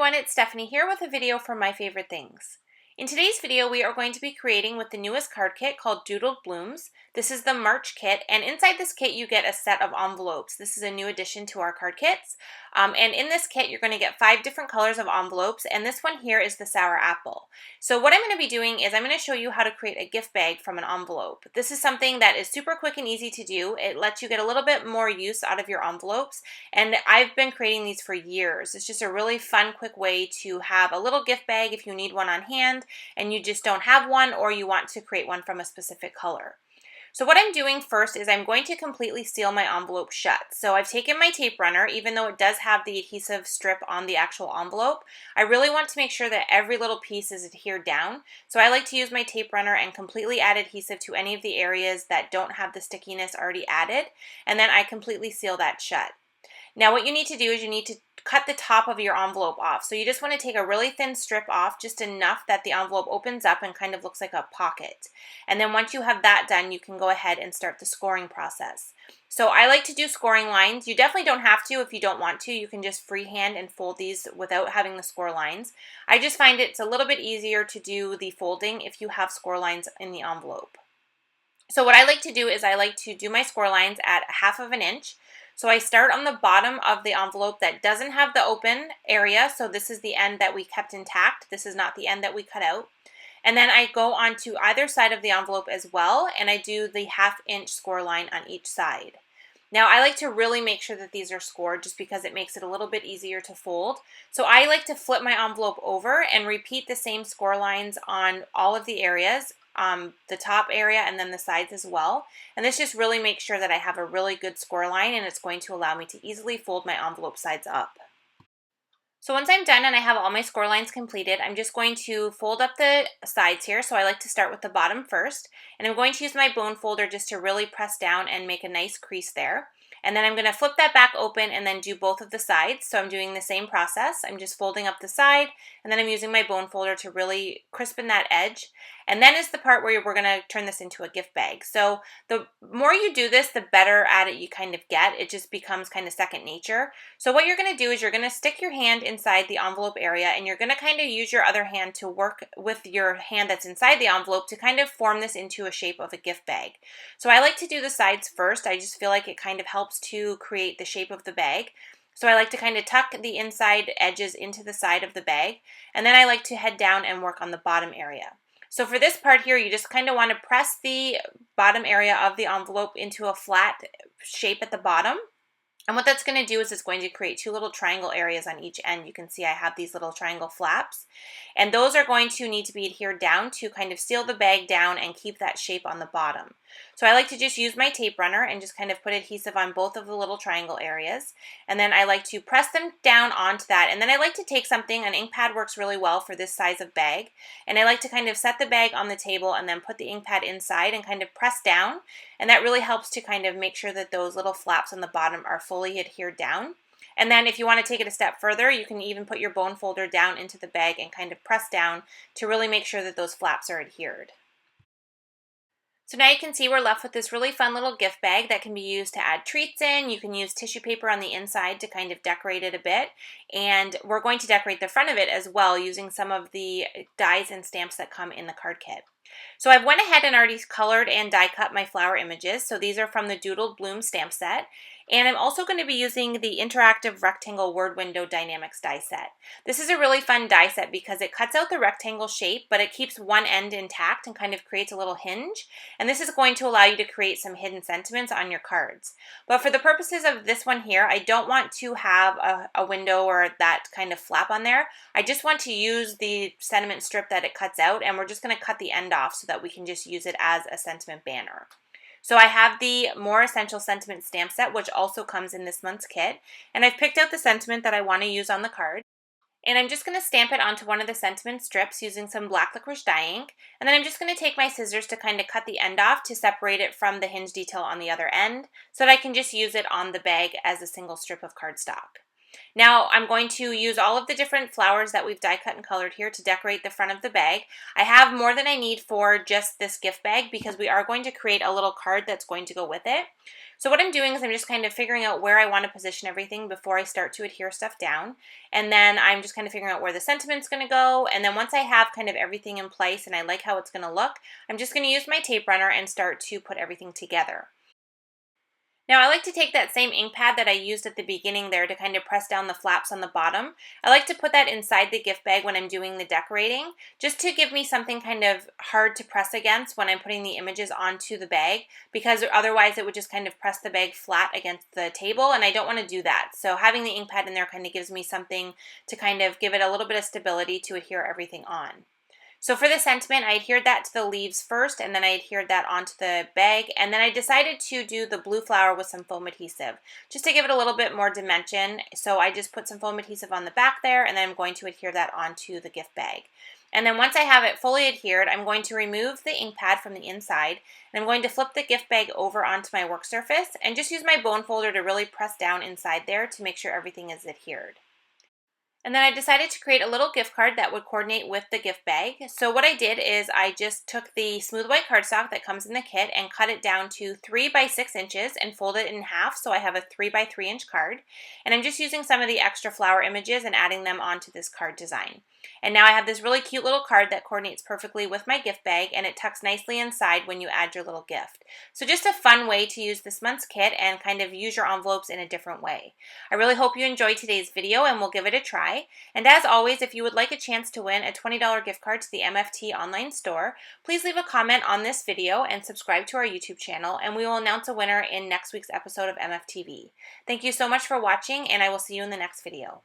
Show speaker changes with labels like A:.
A: everyone, it's Stephanie here with a video for My Favorite Things. In today's video, we are going to be creating with the newest card kit called Doodled Blooms. This is the March kit, and inside this kit you get a set of envelopes. This is a new addition to our card kits. And in this kit, you're going to get 5 different colors of envelopes, and this one here is the sour apple. So what I'm going to be doing is I'm going to show you how to create a gift bag from an envelope. This is something that is super quick and easy to do. It lets you get a little bit more use out of your envelopes, and I've been creating these for years. It's just a really fun, quick way to have a little gift bag if you need one on hand and you just don't have one, or you want to create one from a specific color. So what I'm doing first is I'm going to completely seal my envelope shut. So I've taken my tape runner, even though it does have the adhesive strip on the actual envelope. I really want to make sure that every little piece is adhered down. So I like to use my tape runner and completely add adhesive to any of the areas that don't have the stickiness already added, and then I completely seal that shut. Now what you need to do is you need to cut the top of your envelope off. So you just want to take a really thin strip off, just enough that the envelope opens up and kind of looks like a pocket. And then once you have that done, you can go ahead and start the scoring process. So I like to do scoring lines. You definitely don't have to if you don't want to. You can just freehand and fold these without having the score lines. I just find it's a little bit easier to do the folding if you have score lines in the envelope. So what I like to do is I like to do my score lines at 1/2 inch. So I start on the bottom of the envelope that doesn't have the open area. So this is the end that we kept intact. This is not the end that we cut out. And then I go onto either side of the envelope as well, and I do the 1/2 inch score line on each side. Now I like to really make sure that these are scored just because it makes it a little bit easier to fold. So I like to flip my envelope over and repeat the same score lines on all of the areas, the top area and then the sides as well. And this just really makes sure that I have a really good score line, and it's going to allow me to easily fold my envelope sides up. So once I'm done and I have all my score lines completed, I'm just going to fold up the sides here. So I like to start with the bottom first, and I'm going to use my bone folder just to really press down and make a nice crease there. And then I'm going to flip that back open and then do both of the sides. So I'm doing the same process. I'm just folding up the side, and then I'm using my bone folder to really crispen that edge. And then is the part where we're going to turn this into a gift bag. So the more you do this, the better at it you kind of get. It just becomes kind of second nature. So what you're going to do is you're going to stick your hand inside the envelope area, and you're going to kind of use your other hand to work with your hand that's inside the envelope to kind of form this into a shape of a gift bag. So I like to do the sides first. I just feel like it kind of helps to create the shape of the bag. So I like to kind of tuck the inside edges into the side of the bag, and then I like to head down and work on the bottom area. So for this part here, you just kind of want to press the bottom area of the envelope into a flat shape at the bottom. And what that's going to do is it's going to create 2 little triangle areas on each end. You can see I have these little triangle flaps, and those are going to need to be adhered down to kind of seal the bag down and keep that shape on the bottom. So I like to just use my tape runner and just kind of put adhesive on both of the little triangle areas, and then I like to press them down onto that. And then I like to take something, an ink pad works really well for this size of bag, and I like to kind of set the bag on the table and then put the ink pad inside and kind of press down, and that really helps to kind of make sure that those little flaps on the bottom are fully adhered down. And then if you want to take it a step further, you can even put your bone folder down into the bag and kind of press down to really make sure that those flaps are adhered. So now you can see we're left with this really fun little gift bag that can be used to add treats in. You can use tissue paper on the inside to kind of decorate it a bit. And we're going to decorate the front of it as well using some of the dies and stamps that come in the card kit. So I've went ahead and already colored and die cut my flower images. So these are from the Doodled Blooms stamp set. And I'm also going to be using the interactive rectangle word window dynamics die set. This is a really fun die set because it cuts out the rectangle shape, but it keeps one end intact and kind of creates a little hinge. And this is going to allow you to create some hidden sentiments on your cards. But for the purposes of this one here, I don't want to have a window or that kind of flap on there. I just want to use the sentiment strip that it cuts out, and we're just going to cut the end off so that we can just use it as a sentiment banner. So I have the More Essential Sentiment stamp set, which also comes in this month's kit, and I've picked out the sentiment that I want to use on the card. And I'm just going to stamp it onto one of the sentiment strips using some black licorice dye ink, and then I'm just going to take my scissors to kind of cut the end off to separate it from the hinge detail on the other end so that I can just use it on the bag as a single strip of cardstock. Now I'm going to use all of the different flowers that we've die cut and colored here to decorate the front of the bag. I have more than I need for just this gift bag because we are going to create a little card that's going to go with it. So what I'm doing is I'm just kind of figuring out where I want to position everything before I start to adhere stuff down. And then I'm just kind of figuring out where the sentiment's going to go. And then once I have kind of everything in place and I like how it's going to look, I'm just going to use my tape runner and start to put everything together. Now I like to take that same ink pad that I used at the beginning there to kind of press down the flaps on the bottom. I like to put that inside the gift bag when I'm doing the decorating, just to give me something kind of hard to press against when I'm putting the images onto the bag, because otherwise it would just kind of press the bag flat against the table, and I don't want to do that. So having the ink pad in there kind of gives me something to kind of give it a little bit of stability to adhere everything on. So for the sentiment, I adhered that to the leaves first, and then I adhered that onto the bag, and then I decided to do the blue flower with some foam adhesive, just to give it a little bit more dimension. So I just put some foam adhesive on the back there, and then I'm going to adhere that onto the gift bag. And then once I have it fully adhered, I'm going to remove the ink pad from the inside, and I'm going to flip the gift bag over onto my work surface, and just use my bone folder to really press down inside there to make sure everything is adhered. And then I decided to create a little gift card that would coordinate with the gift bag. So what I did is I just took the smooth white cardstock that comes in the kit and cut it down to 3 by 6 inches and fold it in half, so I have a 3 by 3 inch card. And I'm just using some of the extra flower images and adding them onto this card design. And now I have this really cute little card that coordinates perfectly with my gift bag, and it tucks nicely inside when you add your little gift. So just a fun way to use this month's kit and kind of use your envelopes in a different way. I really hope you enjoyed today's video, and we'll give it a try. And as always, if you would like a chance to win a $20 gift card to the MFT online store, please leave a comment on this video and subscribe to our YouTube channel, and we will announce a winner in next week's episode of MFTv. Thank you so much for watching, and I will see you in the next video.